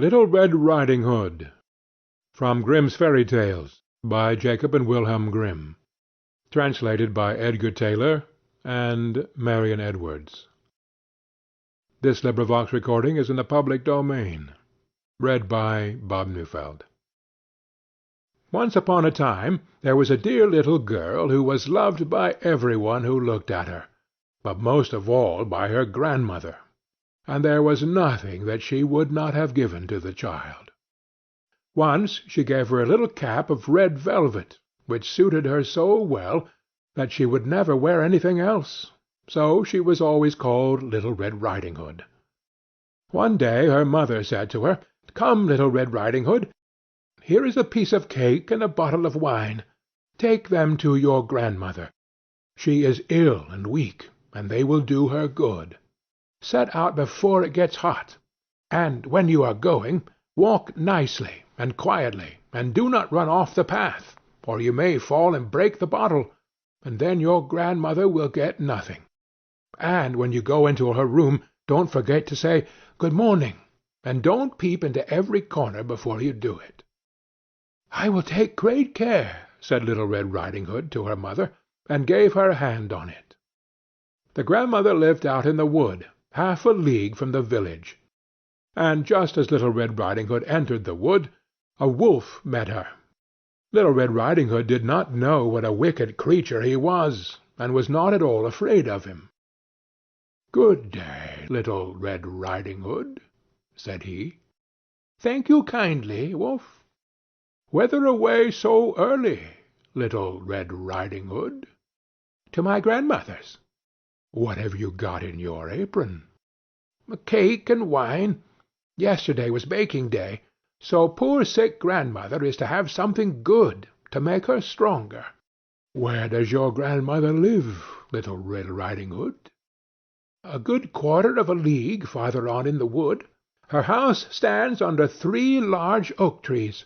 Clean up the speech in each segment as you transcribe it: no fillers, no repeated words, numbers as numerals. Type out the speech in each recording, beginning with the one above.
Little Red Riding Hood. From Grimm's Fairy Tales, by Jacob and Wilhelm Grimm. Translated by Edgar Taylor and Marion Edwards. This recording is in the public domain. Read by Bob Neufeld. Once upon a time there was a dear little girl who was loved by every one who looked at her, but most of all by her grandmother, and there was nothing that she would not have given to the child. Once she gave her a little cap of red velvet, which suited her so well that she would never wear anything else, so she was always called Little Red Riding Hood. One day her mother said to her, "Come, Little Red Riding Hood, here is a piece of cake and a bottle of wine. Take them to your grandmother. She is ill and weak, and they will do her good. Set out before it gets hot, and when you are going, walk nicely and quietly, and do not run off the path, or you may fall and break the bottle, and then your grandmother will get nothing. And when you go into her room, don't forget to say 'Good morning,' and don't peep into every corner before you do it." "I will take great care," said Little Red Riding Hood to her mother, and gave her hand on it. The grandmother lived out in the wood, half a league from the village, and just as Little Red Riding Hood entered the wood, a wolf met her. Little Red Riding Hood did not know what a wicked creature he was, and was not at all afraid of him. "Good day, Little Red Riding Hood," said he. "Thank you kindly, Wolf." "Whither away so early, Little Red Riding Hood?" "To my grandmother's." "What have you got in your apron?" "Cake and wine. Yesterday was baking day, so poor sick grandmother is to have something good, to make her stronger." "Where does your grandmother live, Little Red Riding Hood?" "A good quarter of a league farther on in the wood. Her house stands under 3 large oak trees.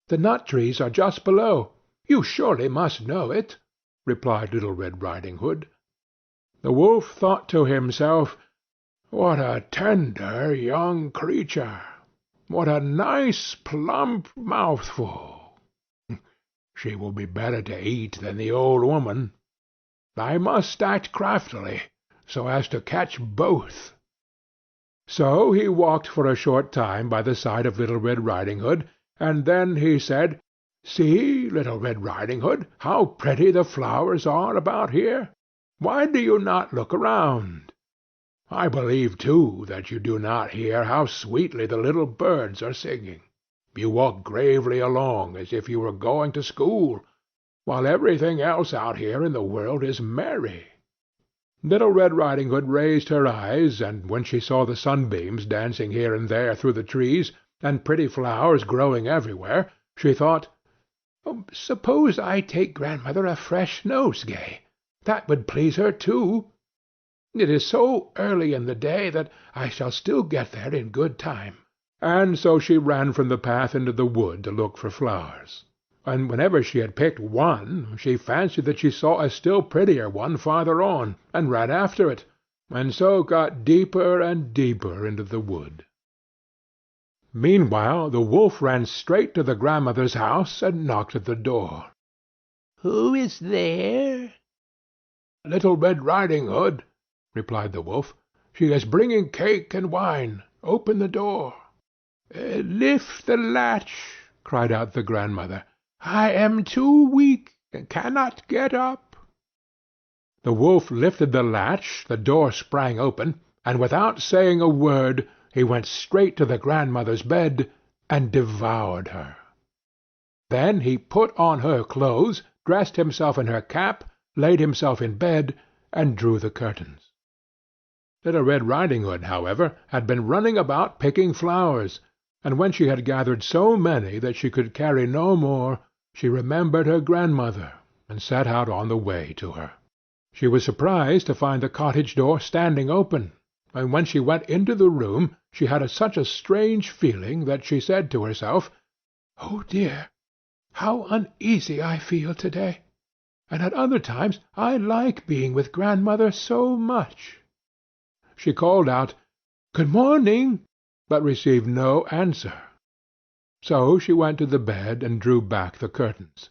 The nut trees are just below. You surely must know it," replied Little Red Riding Hood. The wolf thought to himself, "What a tender young creature! What a nice plump mouthful! She will be better to eat than the old woman. I must act craftily, so as to catch both." So he walked for a short time by the side of Little Red Riding Hood, and then he said, "See, Little Red Riding Hood, how pretty the flowers are about here. Why do you not look around? I believe, too, that you do not hear how sweetly the little birds are singing. You walk gravely along as if you were going to school, while everything else out here in the world is merry." Little Red Riding Hood raised her eyes, and when she saw the sunbeams dancing here and there through the trees, and pretty flowers growing everywhere, she thought, "Suppose I take grandmother a fresh nosegay. That would please her too. It is so early in the day that I shall still get there in good time." And so she ran from the path into the wood to look for flowers. And whenever she had picked one, she fancied that she saw a still prettier one farther on, and ran after it, and so got deeper and deeper into the wood. Meanwhile the wolf ran straight to the grandmother's house and knocked at the door. "Who is there?" "Little Red Riding Hood," replied the wolf. "She is bringing cake and wine. Open the door." "Lift the latch," cried out the grandmother. "I am too weak, and cannot get up." The wolf lifted the latch, the door sprang open, and without saying a word he went straight to the grandmother's bed and devoured her. Then he put on her clothes, dressed himself in her cap, laid himself in bed, and drew the curtains. Little Red Riding Hood, however, had been running about picking flowers, and when she had gathered so many that she could carry no more, she remembered her grandmother, and set out on the way to her. She was surprised to find the cottage door standing open, and when she went into the room she had such a strange feeling that she said to herself, "Oh dear, how uneasy I feel to-day! And at other times I like being with grandmother so much." She called out, "Good morning!" but received no answer. So she went to the bed and drew back the curtains.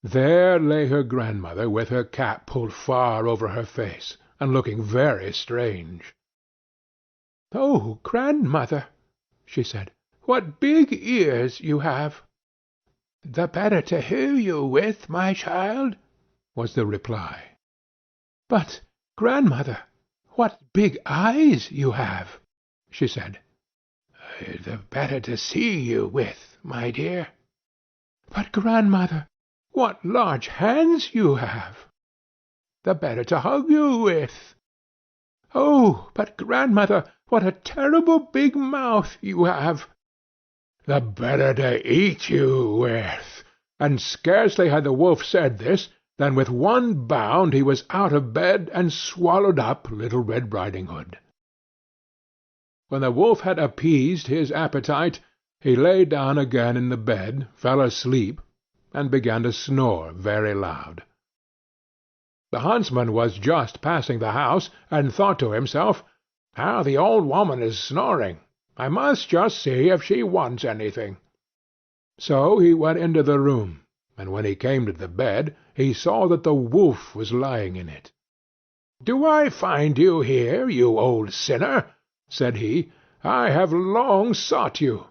There lay her grandmother with her cap pulled far over her face, and looking very strange. "Oh, grandmother," she said, "what big ears you have!" "The better to hear you with, my child," was the reply. "But, grandmother, what big eyes you have!" she said. "The better to see you with, my dear." "But, grandmother, what large hands you have!" "The better to hug you with." "Oh, but, grandmother, what a terrible big mouth you have!" "The better to eat you with." And scarcely had the wolf said this, than with one bound he was out of bed and swallowed up Little Red Riding Hood. When the wolf had appeased his appetite, he lay down again in the bed, fell asleep, and began to snore very loud. The huntsman was just passing the house, and thought to himself, "How the old woman is snoring! I must just see if she wants anything." So he went into the room, and when he came to the bed, he saw that the wolf was lying in it. "Do I find you here, you old sinner?" said he. "I have long sought you."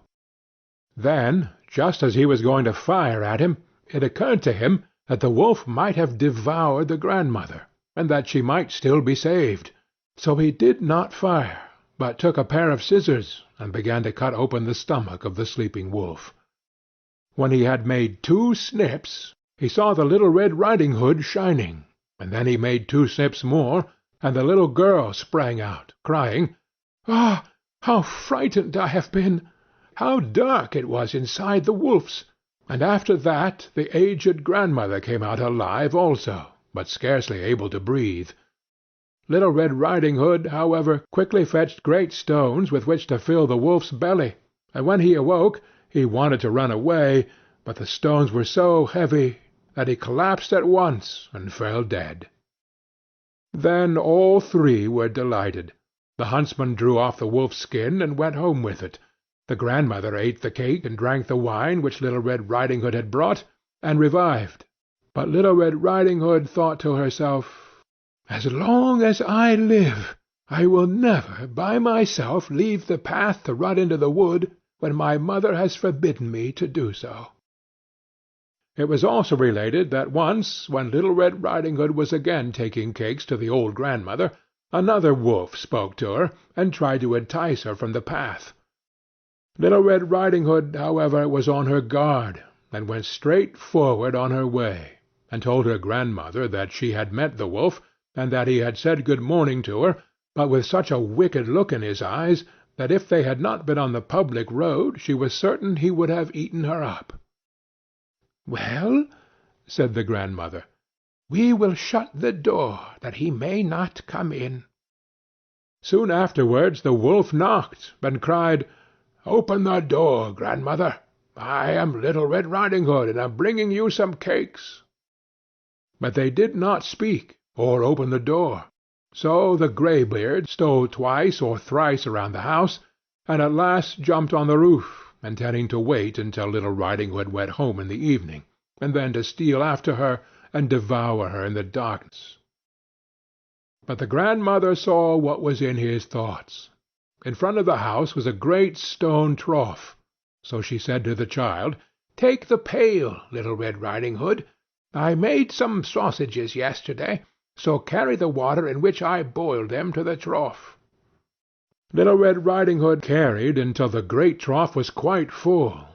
Then, just as he was going to fire at him, it occurred to him that the wolf might have devoured the grandmother, and that she might still be saved. So he did not fire, but took a pair of scissors and began to cut open the stomach of the sleeping wolf. When he had made 2 snips, he saw the Little Red Riding Hood shining, and then he made 2 snips more, and the little girl sprang out, crying, "Ah, how frightened I have been! How dark it was inside the wolf's!" And after that the aged grandmother came out alive also, but scarcely able to breathe. Little Red Riding Hood, however, quickly fetched great stones with which to fill the wolf's belly, and when he awoke he wanted to run away, but the stones were so heavy that he collapsed at once and fell dead. Then all 3 were delighted. The huntsman drew off the wolf's skin and went home with it. The grandmother ate the cake and drank the wine which Little Red Riding Hood had brought, and revived. But Little Red Riding Hood thought to herself, "As long as I live, I will never by myself leave the path to run into the wood when my mother has forbidden me to do so." It was also related that once, when Little Red Riding Hood was again taking cakes to the old grandmother, another wolf spoke to her, and tried to entice her from the path. Little Red Riding Hood, however, was on her guard, and went straight forward on her way, and told her grandmother that she had met the wolf, and that he had said good morning to her, but with such a wicked look in his eyes, that if they had not been on the public road she was certain he would have eaten her up. "Well," said the grandmother, "we will shut the door, that he may not come in." Soon afterwards the wolf knocked, and cried, "Open the door, grandmother. I am Little Red Riding Hood, and am bringing you some cakes." But they did not speak, or open the door. So the greybeard stole twice or thrice around the house, and at last jumped on the roof, intending to wait until Little Riding Hood went home in the evening, and then to steal after her and devour her in the darkness. But the grandmother saw what was in his thoughts. In front of the house was a great stone trough, so she said to the child, "Take the pail, Little Red Riding Hood. I made some sausages yesterday, so carry the water in which I boiled them to the trough." Little Red Riding Hood carried until the great trough was quite full.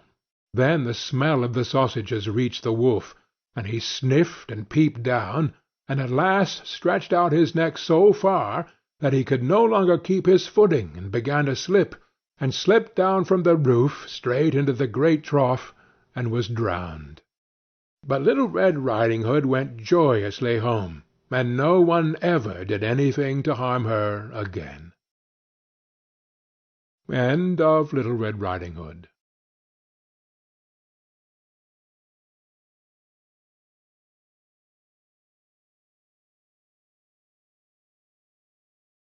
Then the smell of the sausages reached the wolf, and he sniffed and peeped down, and at last stretched out his neck so far that he could no longer keep his footing, and began to slip, and slipped down from the roof straight into the great trough, and was drowned. But Little Red Riding Hood went joyously home, and no one ever did anything to harm her again. End of Little Red Riding Hood.